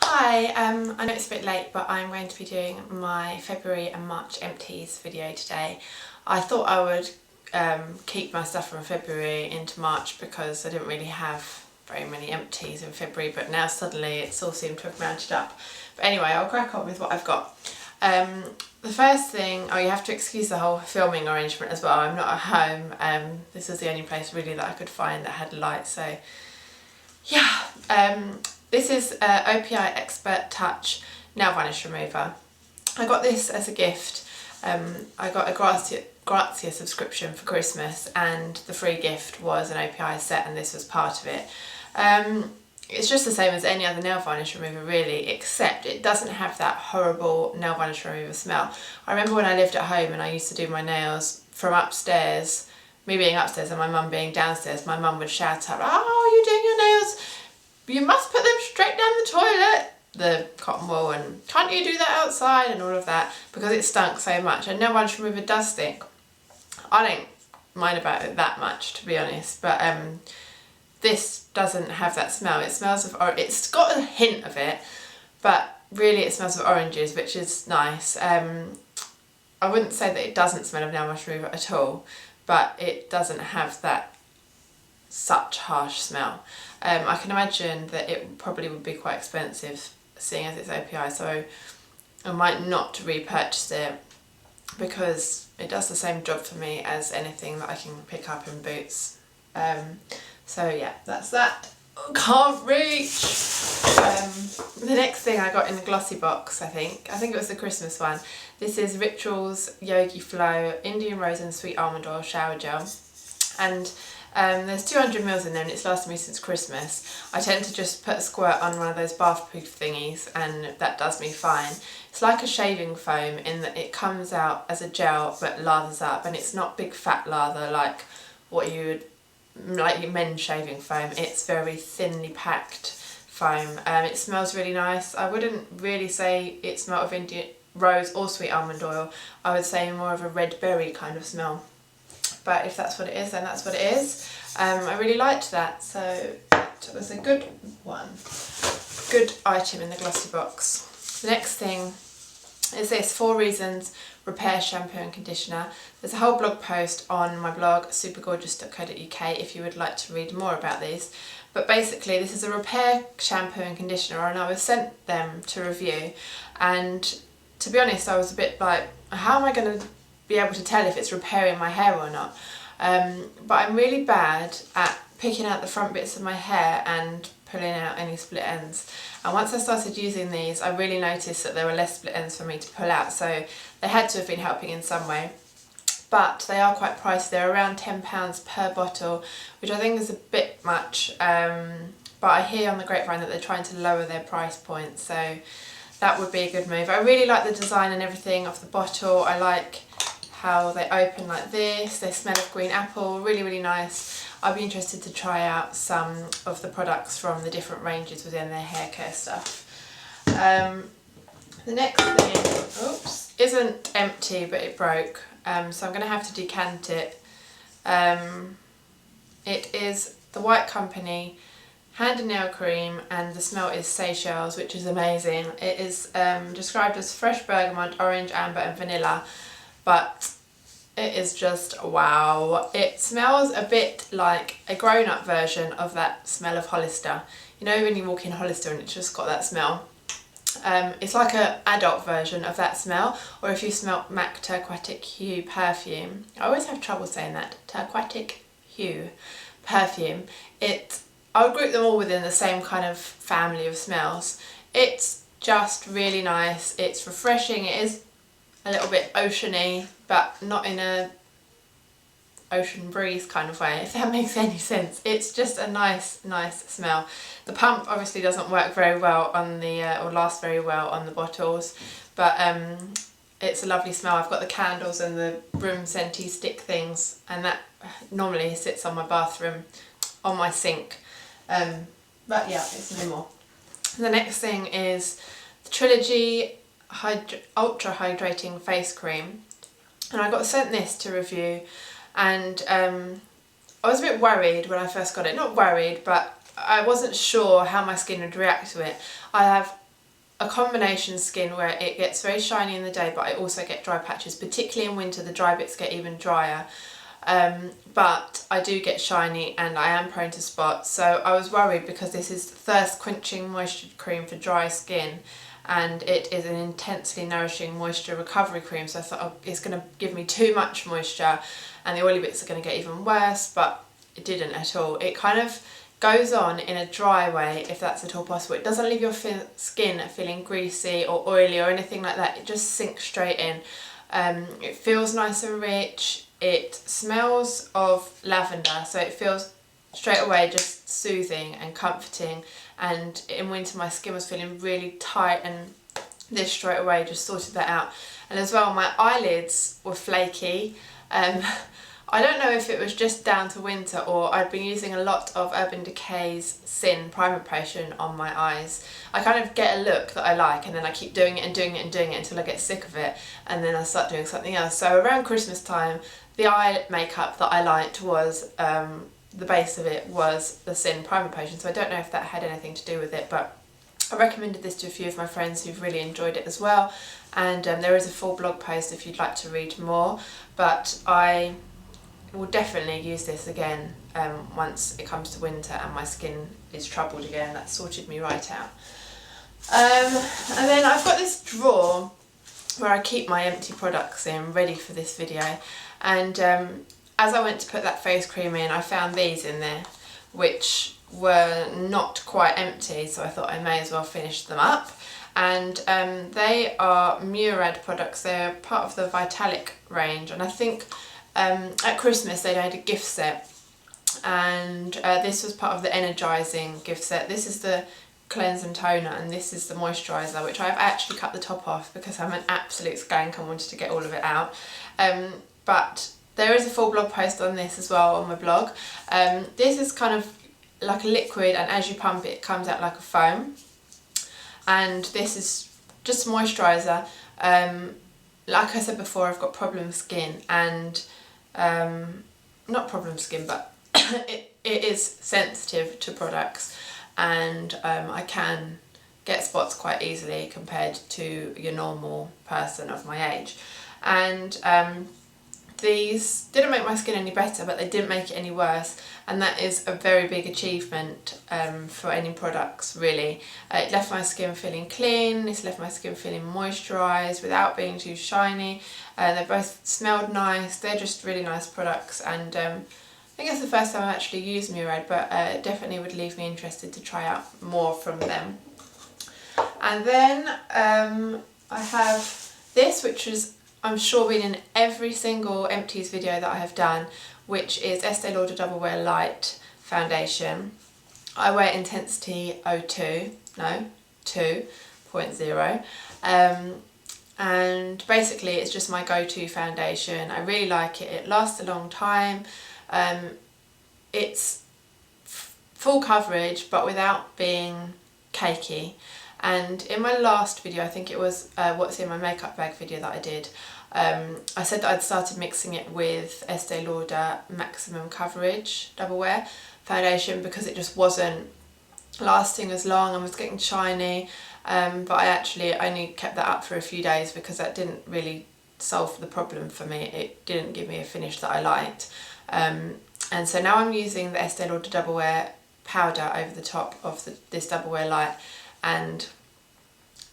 Hi, I know it's a bit late, but I'm going to be doing my February and March empties video today. I thought I would keep my stuff from February into March because I didn't really have very many empties in February, but now suddenly it's all seemed to have mounted up. But anyway, I'll crack on with what I've got. The first thing, you have to excuse the whole filming arrangement as well. I'm not at home. This is the only place really that I could find that had light, so yeah. This is OPI Expert Touch Nail Varnish Remover. I got this as a gift. I got a Grazia subscription for Christmas, and the free gift was an OPI set, and this was part of it. It's just the same as any other nail varnish remover really, except it doesn't have that horrible nail varnish remover smell. I remember when I lived at home and I used to do my nails from upstairs, me being upstairs and my mum being downstairs, my mum would shout out, "Oh, you're doing your nails? You must put them straight down the toilet," the cotton wool, and "Can't you do that outside?" and all of that, because it stunk so much. And nail varnish remover does stink. I don't mind about it that much, to be honest, but this doesn't have that smell. It smells of it's got a hint of it, but really it smells of oranges, which is nice. I wouldn't say that it doesn't smell of nail varnish remover at all, but it doesn't have that such harsh smell. I can imagine that it probably would be quite expensive, seeing as it's OPI, so I might not repurchase it because it does the same job for me as anything that I can pick up in Boots. So yeah, that's that. Can't reach! The next thing I got in the glossy box, I think it was the Christmas one. This is Rituals Yogi Flow Indian Rose and Sweet Almond Oil Shower Gel, and there's 200ml in there, and it's lasted me since Christmas. I tend to just put a squirt on one of those bath proof thingies, and that does me fine. It's like a shaving foam in that it comes out as a gel but lathers up, and it's not big fat lather like what you would, like your men's shaving foam. It's very thinly packed foam. It smells really nice. I wouldn't really say it smelled of Indian rose or sweet almond oil. I would say more of a red berry kind of smell. But if that's what it is, then that's what it is. I really liked that, so it was a good one. Good item in the glossy box. The next thing is this 4 Reasons Repair Shampoo and Conditioner. There's a whole blog post on my blog, supergorgeous.co.uk, if you would like to read more about these. But basically this is a repair shampoo and conditioner, and I was sent them to review, and to be honest I was a bit like, how am I going to be able to tell if it's repairing my hair or not? But I'm really bad at picking out the front bits of my hair and pulling out any split ends, and once I started using these I really noticed that there were less split ends for me to pull out, so they had to have been helping in some way. But they are quite pricey. They're around £10 per bottle, which I think is a bit much, but I hear on the grapevine that they're trying to lower their price point, so that would be a good move. I really like the design and everything of the bottle. I like how they open like this. They smell of green apple, really nice. I'd be interested to try out some of the products from the different ranges within their hair care stuff. The next thing, oops, isn't empty, but it broke, so I'm going to have to decant it. It is the White Company hand and nail cream, and the smell is Seychelles, which is amazing. It is described as fresh bergamot, orange, amber and vanilla, but it is just wow. It smells a bit like a grown-up version of that smell of Hollister. You know when you walk in Hollister and it's just got that smell? It's like an adult version of that smell, or if you smelt MAC Terquatic Hue perfume. I always have trouble saying that, Terquatic Hue perfume. I would group them all within the same kind of family of smells. It's just really nice, it's refreshing, it is a little bit oceany, but not in a ocean breeze kind of way, if that makes any sense. It's just a nice smell. The pump obviously doesn't work very well on the, or last very well on the bottles, but it's a lovely smell. I've got the candles and the room scenty stick things, and that normally sits on my bathroom, on my sink. But yeah, it's no more. The next thing is the Trilogy Ultra Hydrating Face Cream, and I got sent this to review, and I was a bit worried when I first got it. Not worried, but I wasn't sure how my skin would react to it. I have a combination skin where it gets very shiny in the day, but I also get dry patches, particularly in winter. The dry bits get even drier. But I do get shiny and I am prone to spots, so I was worried because this is thirst quenching moisture cream for dry skin, and it is an intensely nourishing moisture recovery cream, so I thought, oh, it's going to give me too much moisture and the oily bits are going to get even worse, but it didn't at all. It kind of goes on in a dry way, if that's at all possible. It doesn't leave your skin feeling greasy or oily or anything like that. It just sinks straight in. It feels nice and rich. It smells of lavender, so it feels straight away just soothing and comforting. And in winter my skin was feeling really tight, and this straight away just sorted that out. And as well, my eyelids were flaky. I don't know if it was just down to winter or I'd been using a lot of Urban Decay's Sin Primer Potion on my eyes. I kind of get a look that I like, and then I keep doing it and doing it and doing it until I get sick of it, and then I start doing something else. So around Christmas time, the eye makeup that I liked was, the base of it was the Sin Primer Potion, so I don't know if that had anything to do with it, but I recommended this to a few of my friends who've really enjoyed it as well, and there is a full blog post if you'd like to read more, but I will definitely use this again once it comes to winter and my skin is troubled again. That sorted me right out. And then I've got this drawer where I keep my empty products in, ready for this video, and as I went to put that face cream in, I found these in there which were not quite empty, so I thought I may as well finish them up. And they are Murad products. They're part of the Vitalik range, and I think at Christmas they had a gift set, and this was part of the energising gift set. This is the cleanse and toner, and this is the moisturiser, which I've actually cut the top off because I'm an absolute skank and wanted to get all of it out. But there is a full blog post on this as well on my blog. This is kind of like a liquid, and as you pump it, it comes out like a foam. And this is just moisturiser. Like I said before, I've got problem skin, and not problem skin, but it is sensitive to products, and I can get spots quite easily compared to your normal person of my age. And these didn't make my skin any better, but they didn't make it any worse, and that is a very big achievement for any products, really. It left my skin feeling clean, it's left my skin feeling moisturised without being too shiny. They both smelled nice. They're just really nice products, and I think it's the first time I've actually used Murad, but it definitely would leave me interested to try out more from them. And then I have this, which is, I'm sure, been in every single Empties video that I have done, which is Estee Lauder Double Wear Light Foundation. I wear Intensity 2.0, and basically it's just my go-to foundation. I really like it. It lasts a long time. It's full coverage but without being cakey. And in my last video, I think it was what's in my makeup bag video that I did, I said that I'd started mixing it with Estee Lauder Maximum Coverage Double Wear Foundation because it just wasn't lasting as long and was getting shiny, but I actually only kept that up for a few days because that didn't really solve the problem for me. It didn't give me a finish that I liked, and so now I'm using the Estee Lauder Double Wear powder over the top of this Double Wear Light, and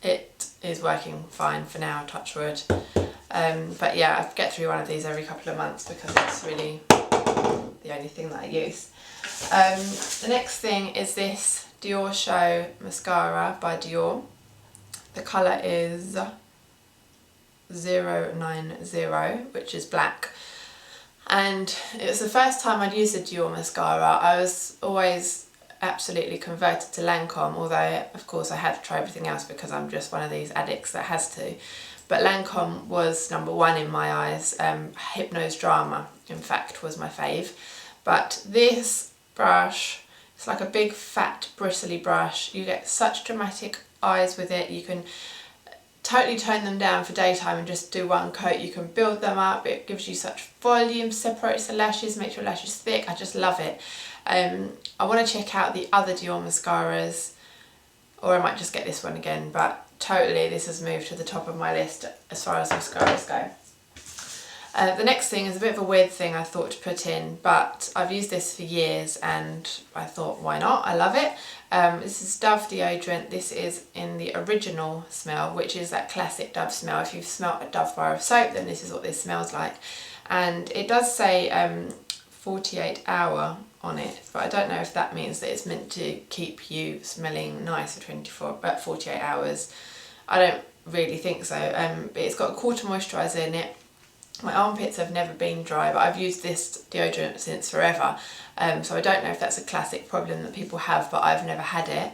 it is working fine for now, touch wood. But yeah, I get through one of these every couple of months because it's really the only thing that I use. The next thing is this Dior Show mascara by Dior. The colour is 090, which is black. And it was the first time I'd used a Dior mascara. I was always absolutely converted to Lancome, although of course I had to try everything else because I'm just one of these addicts that has to. But Lancome was #1 in my eyes. Hypnose Drama, in fact, was my fave. But this brush, it's like a big fat bristly brush. You get such dramatic eyes with it. You can totally tone them down for daytime and just do one coat. You can build them up. It gives you such volume, separates the lashes, makes your lashes thick. I just love it. I want to check out the other Dior mascaras, or I might just get this one again, but totally this has moved to the top of my list as far as mascaras go. The next thing is a bit of a weird thing I thought to put in, but I've used this for years and I thought why not, I love it. This is Dove deodorant. This is in the original smell, which is that classic Dove smell. If you've smelt a Dove bar of soap, then this is what this smells like. And it does say 48 hour on it, but I don't know if that means that it's meant to keep you smelling nice for 48 hours. I don't really think so, but it's got a quarter moisturiser in it. My armpits have never been dry, but I've used this deodorant since forever, so I don't know if that's a classic problem that people have, but I've never had it.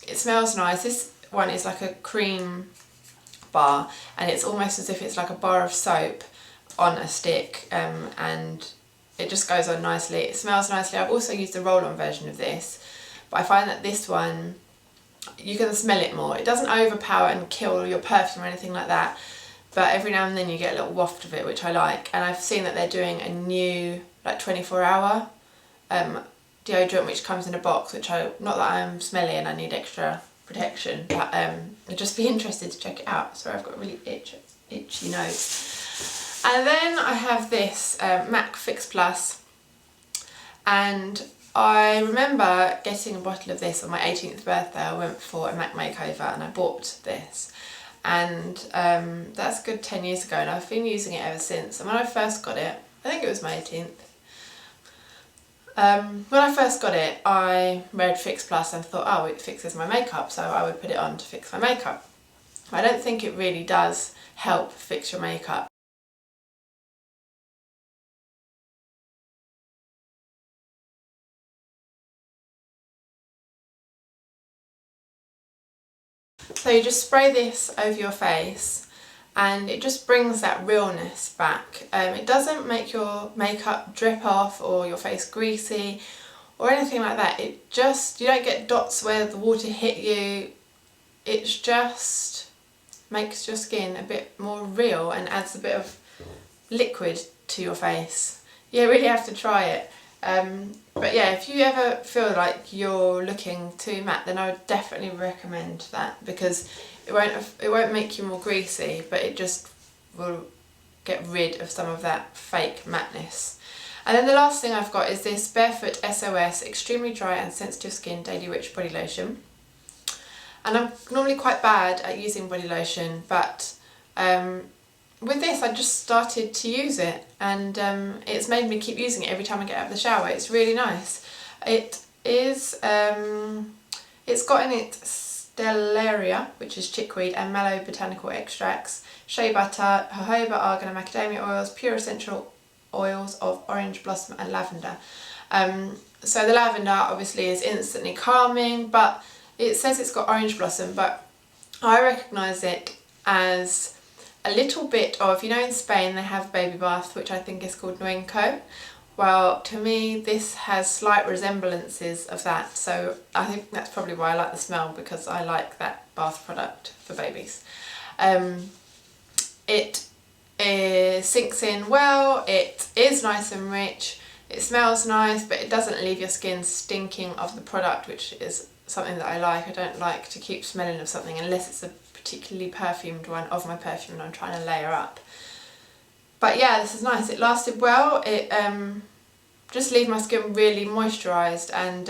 It smells nice. This one is like a cream bar, and it's almost as if it's like a bar of soap on a stick, and it just goes on nicely. It smells nicely. I've also used a roll-on version of this, but I find that this one, you can smell it more. It doesn't overpower and kill your perfume or anything like that, but every now and then you get a little waft of it, which I like. And I've seen that they're doing a new like 24-hour deodorant which comes in a box, which not that I'm smelly and I need extra protection, but I'd just be interested to check it out. Sorry, I've got a really itchy nose. And then I have this MAC Fix Plus, and I remember getting a bottle of this on my 18th birthday. I went for a MAC makeover and I bought this, and that's a good 10 years ago, and I've been using it ever since. And when I first got it, I think it was my 18th, when I first got it I read Fix Plus and thought, oh, it fixes my makeup, so I would put it on to fix my makeup. I don't think it really does help fix your makeup. So you just spray this over your face and it just brings that realness back. It doesn't make your makeup drip off or your face greasy or anything like that. It just, you don't get dots where the water hit you. It just makes your skin a bit more real and adds a bit of liquid to your face. You really have to try it. But yeah, if you ever feel like you're looking too matte, then I would definitely recommend that, because it won't make you more greasy, but it just will get rid of some of that fake matteness. And then the last thing I've got is this Barefoot SOS Extremely Dry and Sensitive Skin Daily Rich Body Lotion. And I'm normally quite bad at using body lotion, but with this I just started to use it, and it's made me keep using it every time I get out of the shower. It's really nice. It is, it's got in it stellaria, which is chickweed, and mallow botanical extracts, shea butter, jojoba, argan and macadamia oils, pure essential oils of orange blossom and lavender. So the lavender obviously is instantly calming, but it says it's got orange blossom, but I recognise it as a little bit of, you know, in Spain they have baby bath, which I think is called nuenco. Well, to me this has slight resemblances of that, so I think that's probably why I like the smell, because I like that bath product for babies. It sinks in well, it is nice and rich, it smells nice, but it doesn't leave your skin stinking of the product, which is something that I like. I don't like to keep smelling of something unless it's a particularly perfumed one of my perfume and I'm trying to layer up. But yeah, this is nice. It lasted well. It just leave my skin really moisturised, and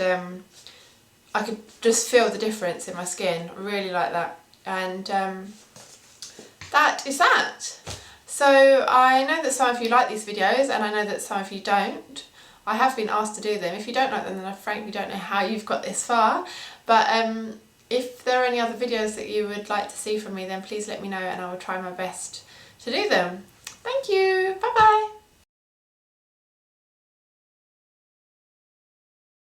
I could just feel the difference in my skin. I really like that. And that is that. So I know that some of you like these videos and I know that some of you don't. I have been asked to do them. If you don't like them, then I frankly don't know how you've got this far. But if there are any other videos that you would like to see from me, then please let me know and I will try my best to do them. Thank you. Bye bye.